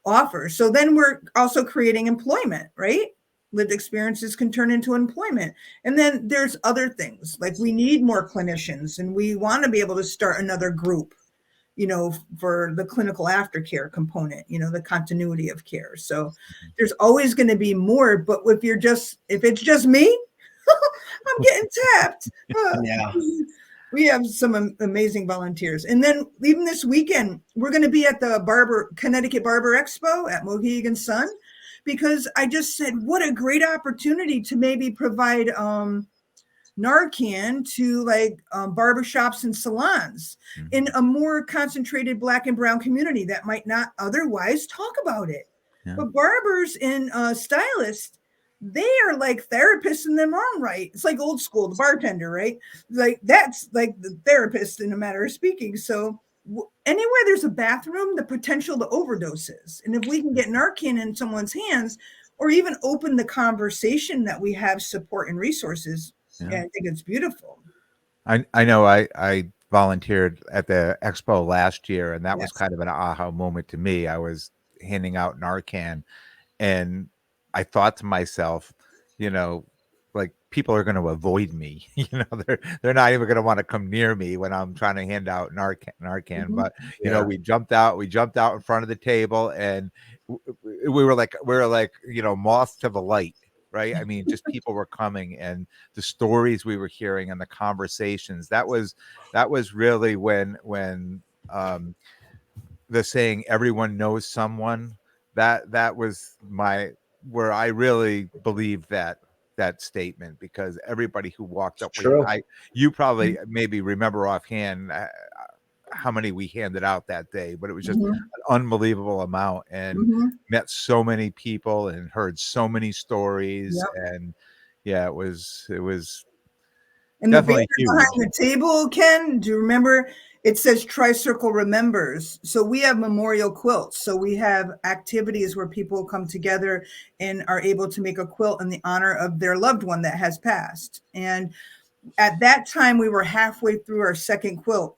offers. So then we're also creating employment, right? Lived experiences can turn into employment. And then there's other things like we need more clinicians and we want to be able to start another group, for the clinical aftercare component, the continuity of care. So there's always going to be more, but if it's just me, I'm getting tapped. We have some amazing volunteers. And then even this weekend, we're going to be at the Connecticut Barber Expo at Mohegan Sun. Because I just said, what a great opportunity to maybe provide Narcan to barbershops and salons in a more concentrated Black and brown community that might not otherwise talk about it. Yeah. But barbers and stylists, they are like therapists in their own right. It's like old school, the bartender, right? Like that's like the therapist in a matter of speaking. So anywhere there's a bathroom, the potential to overdoses. And if we can get Narcan in someone's hands or even open the conversation that we have support and resources, I think it's beautiful. I know I volunteered at the expo last year, and that was kind of an aha moment to me. I was handing out Narcan, and I thought to myself, like people are going to avoid me. They're not even going to want to come near me when I'm trying to hand out Narcan. Mm-hmm. But we jumped out in front of the table, and we were like moths to the light, right? I mean, just people were coming, and the stories we were hearing and the conversations. That was really when the saying "everyone knows someone." That was where I really believed that statement, because everybody who walked up, you probably maybe remember offhand how many we handed out that day, but it was just an unbelievable amount, and met so many people and heard so many stories. And it was and definitely the banner behind the table, Ken, do you remember? It says TriCircle Remembers. So we have memorial quilts. So we have activities where people come together and are able to make a quilt in the honor of their loved one that has passed. And at that time, we were halfway through our second quilt.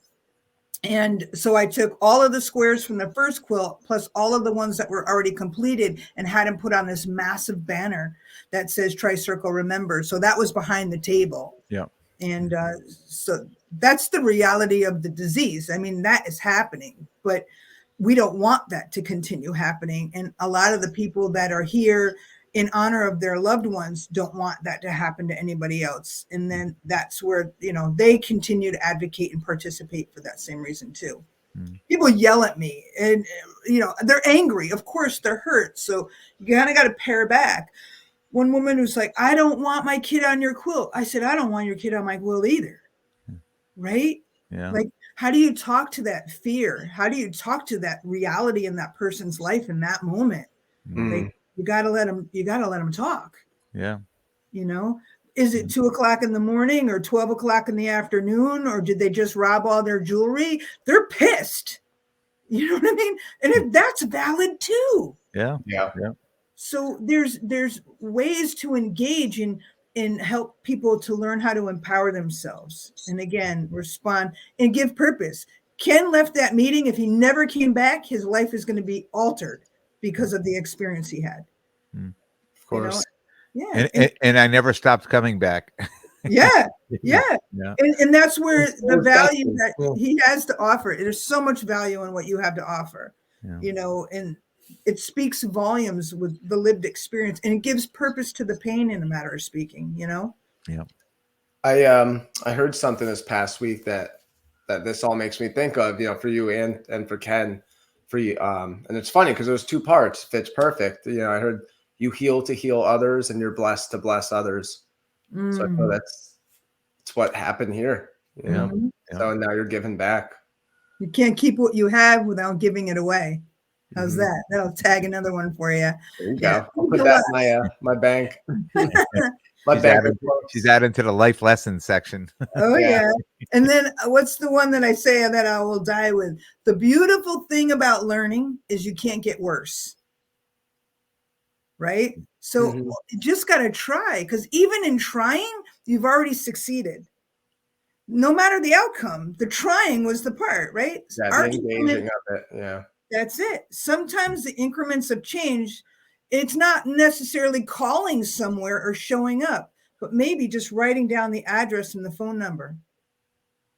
And so I took all of the squares from the first quilt plus all of the ones that were already completed and had them put on this massive banner that says TriCircle Remember. So that was behind the table. Yeah. And so that's the reality of the disease. I mean, that is happening, but we don't want that to continue happening. And a lot of the people that are here in honor of their loved ones don't want that to happen to anybody else. And then that's where, they continue to advocate and participate for that same reason too. People yell at me and, they're angry. Of course, they're hurt. So you kind of got to pare back. One woman was like, I don't want my kid on your quilt. I said, I don't want your kid on my quilt either. Right? Yeah. Like, how do you talk to that fear? How do you talk to that reality in that person's life in that moment? Like, you got to let them talk. Yeah. Is it 2:00 in the morning or 12:00 in the afternoon, or did they just rob all their jewelry? They're pissed. You know what I mean? And if that's valid too. Yeah. Yeah. Yeah. So there's ways to engage and help people to learn how to empower themselves. And again, respond and give purpose. Ken left that meeting. If he never came back, his life is going to be altered because of the experience he had. Of course. Yeah. And I never stopped coming back. Yeah. And that's where the value definitely that he has to offer. There's so much value in what you have to offer, and it speaks volumes with the lived experience, and it gives purpose to the pain in a matter of speaking, Yeah. I heard something this past week that this all makes me think of, for you and for Ken, for you. And it's funny because there's two parts, fits perfect. I heard you heal to heal others and you're blessed to bless others. So I know that's what happened here. So now you're giving back. You can't keep what you have without giving it away. How's that? That'll tag another one for you. There you go. I'll put that in my bank. She's adding to the life lesson section. Oh yeah. And then what's the one that I say that I will die with? The beautiful thing about learning is you can't get worse. Right? So you just got to try, because even in trying, you've already succeeded. No matter the outcome, the trying was the part, right? Yeah, the engaging of it. Yeah. That's it. Sometimes the increments of change, it's not necessarily calling somewhere or showing up, but maybe just writing down the address and the phone number.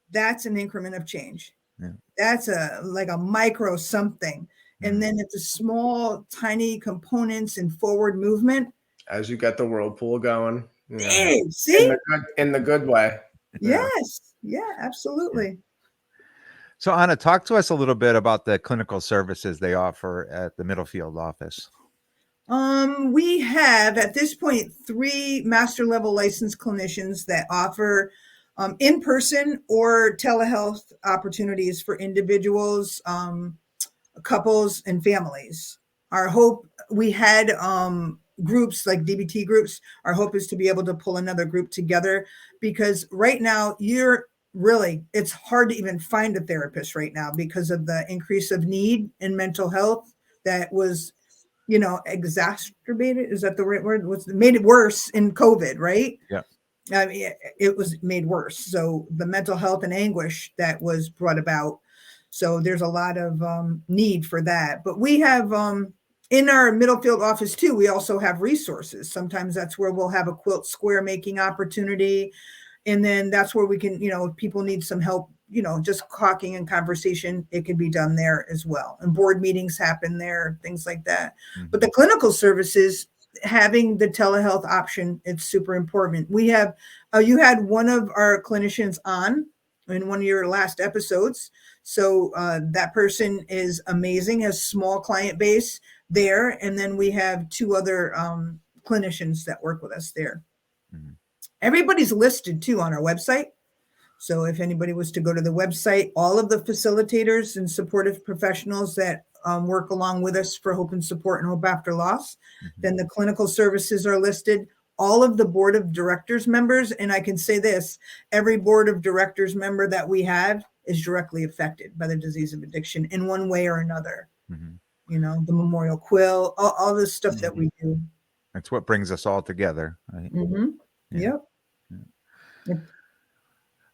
That's an increment of change. Yeah. That's like a micro something. And then it's a small, tiny components and forward movement. As you get the whirlpool going. Hey, see? In the good way. Yes. Yeah, absolutely. So Ana, talk to us a little bit about the clinical services they offer at the Middlefield office. We have at this point 3 master level licensed clinicians that offer in-person or telehealth opportunities for individuals, couples, and families. Our hope, we had groups like DBT groups. Our hope is to be able to pull another group together, because right now it's hard to even find a therapist right now because of the increase of need in mental health that was, exacerbated. Is that the right word? Made it worse in COVID, right? Yeah. I mean, it was made worse. So the mental health and anguish that was brought about. So there's a lot of need for that. But we have in our Middlefield office too, we also have resources. Sometimes that's where we'll have a quilt square making opportunity. And then that's where we can, if people need some help, just talking and conversation, it can be done there as well. And board meetings happen there, things like that. But the clinical services, having the telehealth option, it's super important. We have, you had one of our clinicians on in one of your last episodes. So that person is amazing, has small client base there. And then we have 2 other clinicians that work with us there. Everybody's listed too on our website. So if anybody was to go to the website, all of the facilitators and supportive professionals that work along with us for Hope and Support and Hope After Loss, then the clinical services are listed. All of the board of directors members, and I can say this, every board of directors member that we have is directly affected by the disease of addiction in one way or another. The memorial quill, all this stuff that we do. That's what brings us all together. Right? Yep.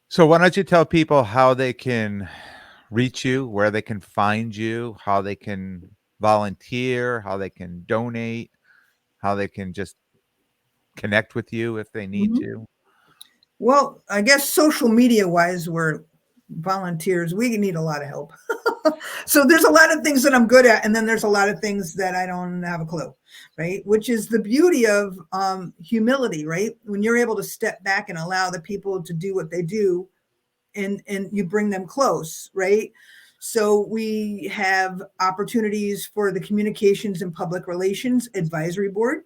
So why don't you tell people how they can reach you, where they can find you, how they can volunteer, how they can donate, how they can just connect with you if they need Mhm. to? Well, I guess social media wise, we're volunteers. We need a lot of help. So there's a lot of things that I'm good at, and then there's a lot of things that I don't have a clue, right? Which is the beauty of humility, right? When you're able to step back and allow the people to do what they do, and you bring them close, right? So we have opportunities for the Communications and Public Relations Advisory Board.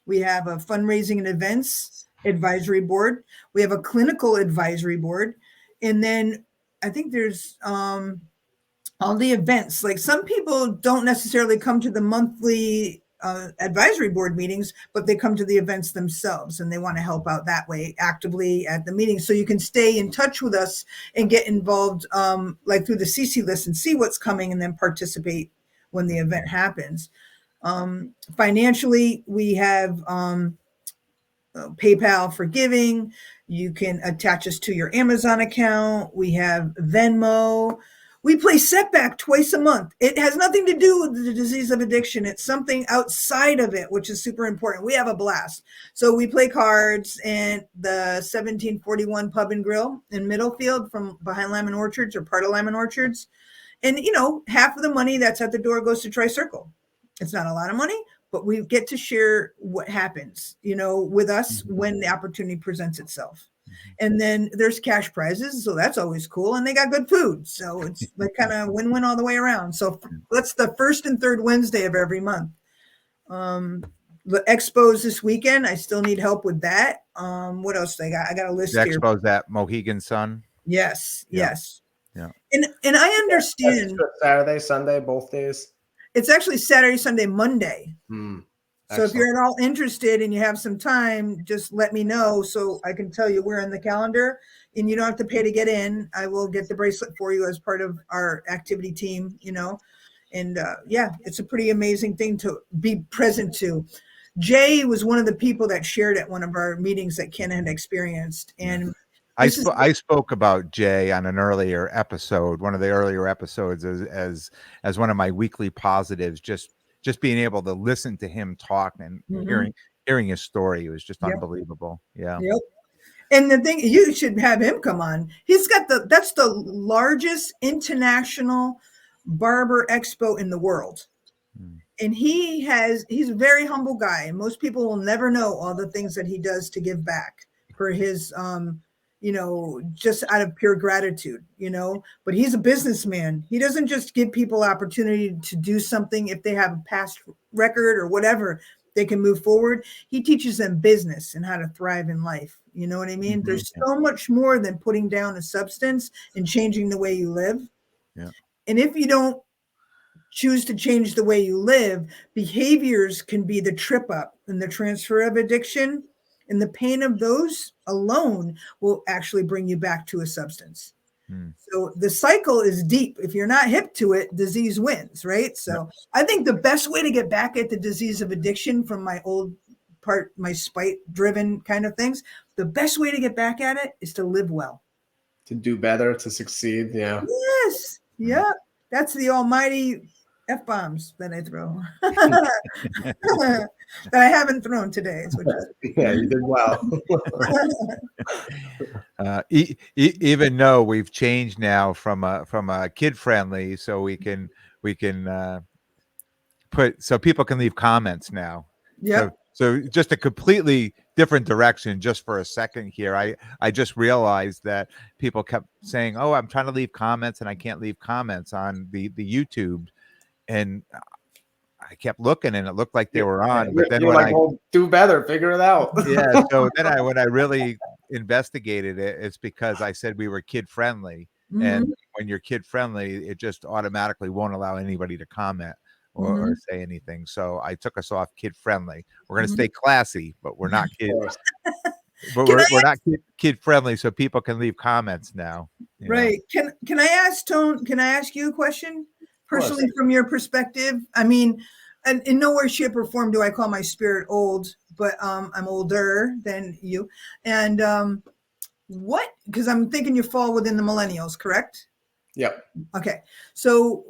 We have a fundraising and events advisory board. We have a clinical advisory board. And then I think there's all the events. Like some people don't necessarily come to the monthly advisory board meetings, but they come to the events themselves and they want to help out that way actively at the meeting. So you can stay in touch with us and get involved like through the CC list and see what's coming and then participate when the event happens. Financially, we have PayPal for giving. You can attach us to your Amazon account. We have Venmo. We play Setback twice a month. It has nothing to do with the disease of addiction. It's something outside of it, which is super important. We have a blast. So we play cards and the 1741 Pub and Grill in Middlefield from behind Lyman Orchards or part of Lyman Orchards. And, you know, half of the money that's at the door goes to TriCircle. It's not a lot of money, but we get to share what happens, you know, with us when the opportunity presents itself. And then there's cash prizes, so that's always cool. And they got good food, so it's like kind of win-win all the way around. So that's the first and third Wednesday of every month. The expos this weekend, I still need help with that. What else do I got? I got a list The here. expo's at Mohegan Sun. Yes, Yeah. yes. Yeah. And I understand. Saturday, Sunday, both days. It's actually Saturday, Sunday, Monday. So Excellent. if you're at all interested and you have some time, just let me know so I can tell you where in the calendar, and you don't have to pay to get in. I will get the bracelet for you as part of our activity team, you know, and yeah, it's a pretty amazing thing to be present to. Jay was one of the people that shared at one of our meetings that Ken had experienced. And I spoke about Jay on an earlier episode, one of the earlier episodes, as one of my weekly positives. Just being able to listen to him talk and hearing his story was just unbelievable. Yeah. Yep. And the thing, you should have him come on. He's got that's the largest international barber expo in the world. And he's a very humble guy. And most people will never know all the things that he does to give back for his, you know, just out of pure gratitude, you know, but he's a businessman. He doesn't just give people opportunity to do something if they have a past record or whatever, they can move forward. He teaches them business and how to thrive in life. You know what I mean? There's so much more than putting down a substance and changing the way you live. Yeah. And if you don't choose to change the way you live, behaviors can be the trip up and the transfer of addiction. And the pain of those alone will actually bring you back to a substance. So the cycle is deep. If you're not hip to it, disease wins, right? So I think the best way to get back at the disease of addiction from my old part, my spite-driven kind of things, the best way to get back at it is to live well. To do better, to succeed, yeah. Yes, yeah. That's the almighty F-bombs that I throw. That I haven't thrown today. Yeah, you did well. Even though we've changed now from a kid friendly, so we can put, so people can leave comments now. Yeah. So just a completely different direction. Just for a second here, I just realized that people kept saying, "Oh, I'm trying to leave comments and I can't leave comments on the YouTube," and I kept looking and it looked like they were on, but then you're when like, well, do better, figure it out. yeah, so then when I really investigated it, it's because I said we were kid friendly, and when you're kid friendly, it just automatically won't allow anybody to comment or say anything. So I took us off kid friendly. We're going to stay classy, but we're not kid. But we're not kid friendly, so people can leave comments now. Right? Can I ask Tone? Can I ask you a question personally from your perspective? I mean, and in no way, shape, or form do I call my spirit old, but I'm older than you. And what? Because I'm thinking you fall within the millennials, correct? Yep. Okay. So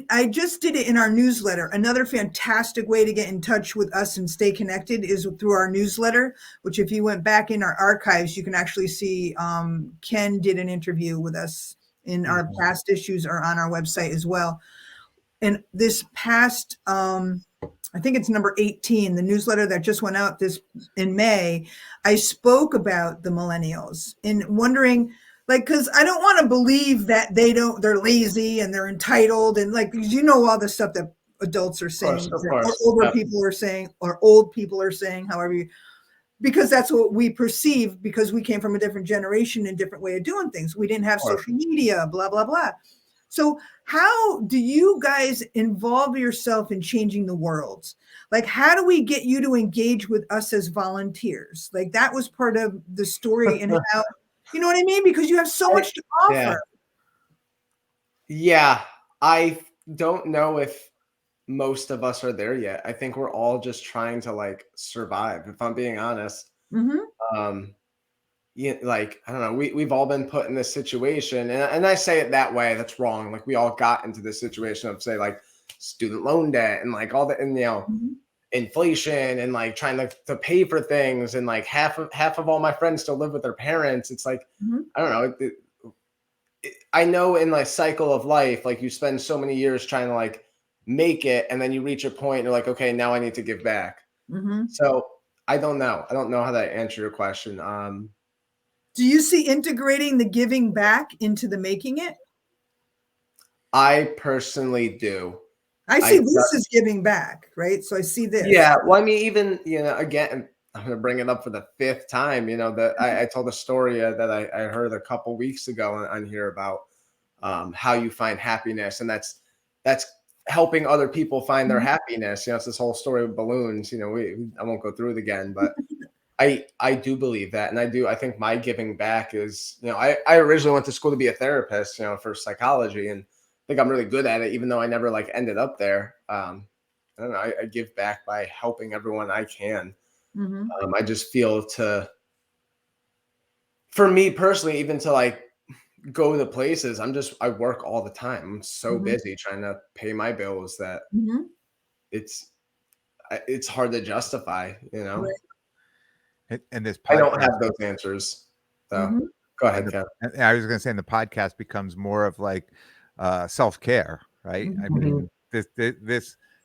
I just did it in our newsletter. Another fantastic way to get in touch with us and stay connected is through our newsletter, which if you went back in our archives, you can actually see Ken did an interview with us in our past issues are on our website as well. And this past, I think it's number 18, the newsletter that just went out in May, I spoke about the millennials and wondering, like, because I don't want to believe that they're lazy and they're entitled and like, all the stuff that adults are saying, Of or course. older people are saying, or old people are saying, because that's what we perceive because we came from a different generation and different way of doing things. We didn't have social media, blah, blah, blah. So how do you guys involve yourself in changing the world? Like, how do we get you to engage with us as volunteers? Like that was part of the story and how, you know what I mean? Because you have so much to offer. Yeah. I don't know if most of us are there yet. I think we're all just trying to like survive, if I'm being honest. Like, I don't know, we've all been put in this situation, and I say it that way, that's wrong. Like we all got into this situation of say like student loan debt and like all the, and inflation and like trying to pay for things, and like half of all my friends still live with their parents. It's like, I don't know. I know in like cycle of life, like you spend so many years trying to like make it, and then you reach a point and you're like, okay, now I need to give back. So I don't know how to answer your question. Do you see integrating the giving back into the making it? I personally do. I see this is giving back, right? So I see this. Yeah. Well, I mean, even, again, I'm going to bring it up for the 5th time, that I told a story that I heard a couple weeks ago on here about how you find happiness. And that's helping other people find their happiness. It's this whole story of balloons, I won't go through it again, but I do believe that. And I think my giving back is, I originally went to school to be a therapist, for psychology, and I think I'm really good at it, even though I never like ended up there. I don't know. I give back by helping everyone I can. I just feel for me personally, even to like go to places, I work all the time. I'm so busy trying to pay my bills that it's hard to justify, Right. And this podcast, I don't have those answers. So go ahead, Kev. I was going to say, the podcast becomes more of like self-care, right? I mean, this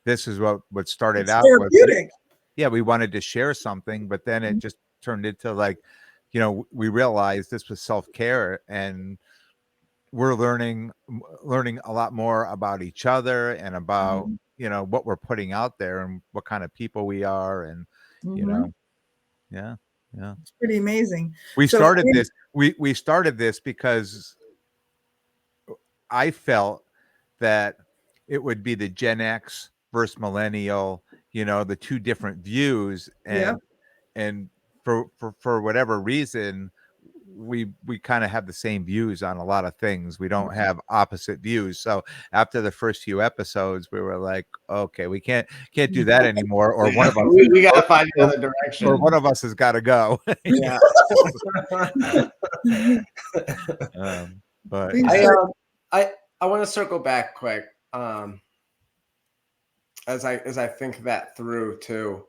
is what started out therapeutic. We wanted to share something, but then it just turned into like, we realized this was self-care, and we're learning a lot more about each other and about what we're putting out there and what kind of people we are, and it's pretty amazing. We started this because I felt that it would be the Gen X versus millennial, the two different views, and for whatever reason, we kind of have the same views on a lot of things. We don't have opposite views. So after the first few episodes, we were like, okay, we can't do that anymore. Or one of us, we got to find another direction. Or one of us has got to go. Yeah. But I want to circle back quick. As I think that through too.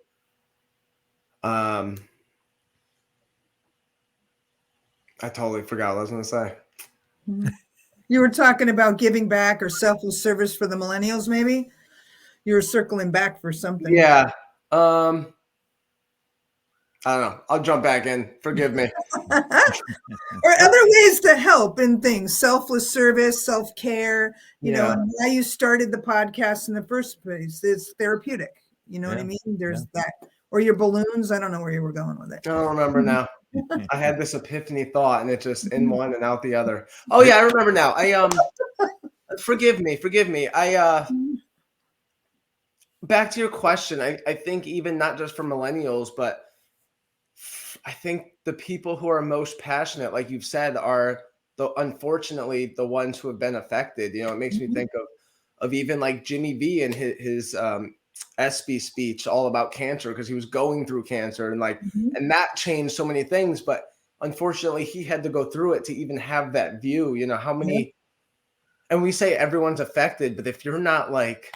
I totally forgot what I was going to say. You were talking about giving back or selfless service for the millennials, maybe? You were circling back for something. Yeah. I don't know. I'll jump back in. Forgive me. Or other ways to help in things. Selfless service, self-care, why you started the podcast in the first place. It's therapeutic. You know what I mean? There's that. Or your balloons. I don't know where you were going with it. I don't remember now. I had this epiphany thought, and it just in one and out the other. Oh yeah, I remember now. Forgive me. Back to your question. I think even not just for millennials, but I think the people who are most passionate, like you've said, are unfortunately the ones who have been affected. It makes me think of even like Jimmy V and his ESPY speech all about cancer, because he was going through cancer, and like and that changed so many things, but unfortunately he had to go through it to even have that view. How many and we say everyone's affected, but if you're not like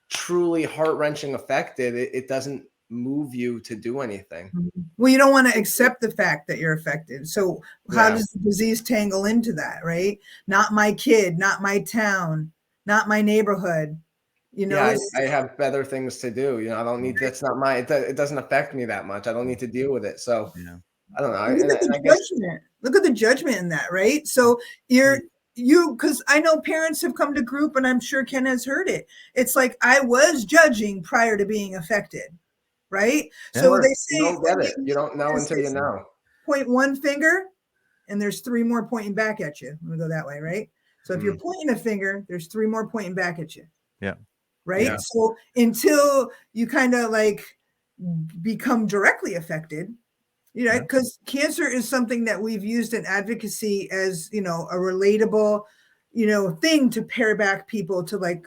truly heart-wrenching affected, it doesn't move you to do anything. Well, you don't want to accept the fact that you're affected. So how does the disease tangle into that, right? Not my kid, not my town, not my neighborhood. You know, yeah, I have better things to do. You know, I don't need, that's not my, it doesn't affect me that much. I don't need to deal with it. So I don't know. Look at the judgment. Look at the judgment in that, right? So because I know parents have come to group, and I'm sure Ken has heard it. It's like, I was judging prior to being affected, right? So they say, you don't get it. You don't know until you know. Point one finger, and there's three more pointing back at you. I'm gonna go that way, right? So if you're pointing a finger, there's three more pointing back at you. Yeah. Right. Yeah. So until you kind of like become directly affected, you know, because cancer is something that we've used in advocacy as, you know, a relatable, you know, thing to pair back people to, like,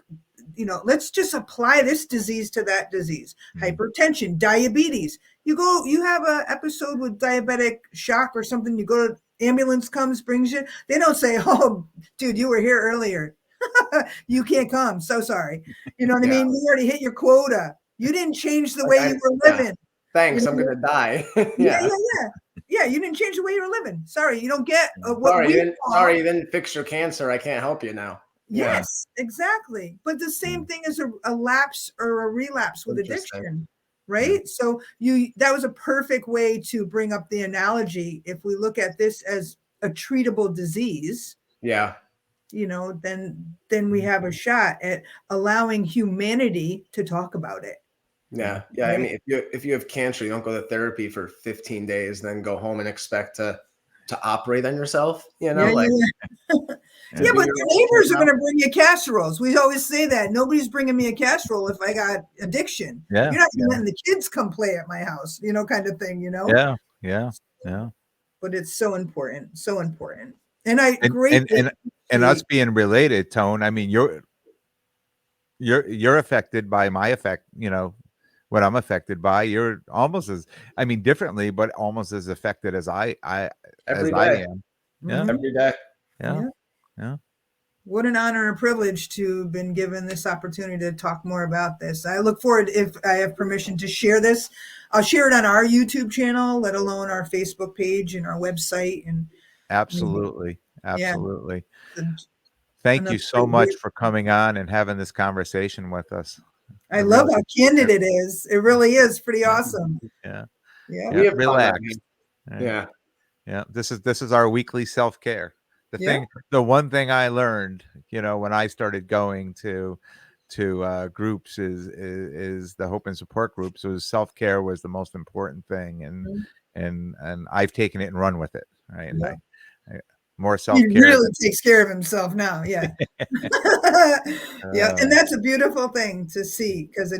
you know, let's just apply this disease to that disease. Hypertension, diabetes. You have an episode with diabetic shock or something. You go to ambulance comes, brings you. They don't say, oh, dude, you were here earlier. You can't come. So sorry. You know what I mean? You already hit your quota. You didn't change the way you were living. Thanks. You know? I'm going to die. Yeah. You didn't change the way you were living. Sorry. You don't get sorry, you didn't fix your cancer. I can't help you now. Yes, exactly. But the same thing as a lapse or a relapse with addiction, right? So that was a perfect way to bring up the analogy. If we look at this as a treatable disease, you know, then we have a shot at allowing humanity to talk about it. Yeah. Right? I mean, if you have cancer, you don't go to therapy for 15 days, then go home and expect to operate on yourself. You know, but your neighbors are going to bring you casseroles. We always say that nobody's bringing me a casserole if I got addiction. You're not even letting the kids come play at my house, you know, kind of thing. You know. Yeah. But it's so important, so important. And and us being related, Tone. I mean, you're affected by my effect. You know what I'm affected by. You're almost as, I mean, differently, but almost as affected as I am. Every day. Yeah. What an honor and privilege to have been given this opportunity to talk more about this. I look forward, if I have permission to share this, I'll share it on our YouTube channel, let alone our Facebook page and our website. And absolutely. Thank you so much for coming on and having this conversation with us. I love how candid it is. It really is pretty awesome. Relax. This is our weekly self-care. The one thing I learned, you know, when I started going to groups is the hope and support groups. So self-care was the most important thing, and I've taken it and run with it. Right. And more self-care. He really takes care of himself now. Yeah. And that's a beautiful thing to see, because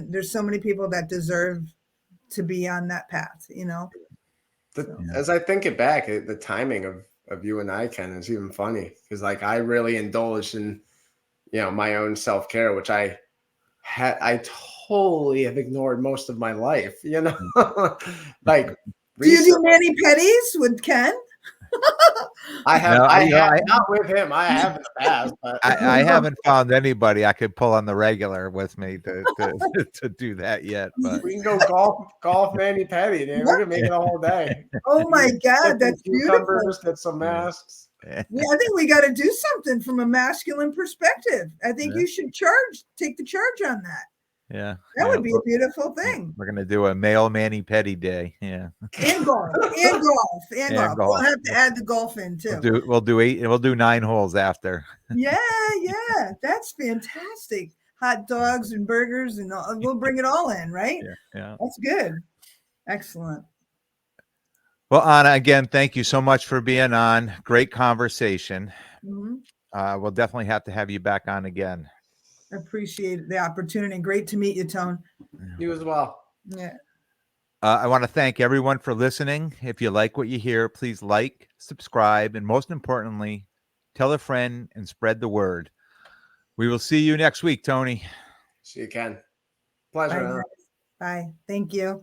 there's so many people that deserve to be on that path, you know. As I think it back, the timing of you and I, Ken, is even funny, because like I really indulged in, you know, my own self-care, which I totally have ignored most of my life, you know. Like, do you do mani-pedis with Ken? I have not with him. I have in the past, but I haven't found anybody I could pull on the regular with me to do that yet. But we can go golf mani-pedi, dude. We can make it a whole day. Oh my God, that's beautiful. Get some masks. I think we got to do something from a masculine perspective. I think you should take the charge on that. Yeah, that would be a beautiful thing. We're gonna do a male mani-pedi day. Yeah, and golf. We'll have to add the golf in too. We'll do 9 holes after. Yeah, that's fantastic. Hot dogs and burgers, and we'll bring it all in, right? Yeah, that's good. Excellent. Well, Ana, again, thank you so much for being on. Great conversation. We'll definitely have to have you back on again. Appreciate the opportunity. Great to meet you, Tone. You as well. Yeah. I want to thank everyone for listening. If you like what you hear, please like, subscribe, and most importantly, tell a friend and spread the word. We will see you next week, Tony. See you, Ken. Pleasure. Bye. Thank you.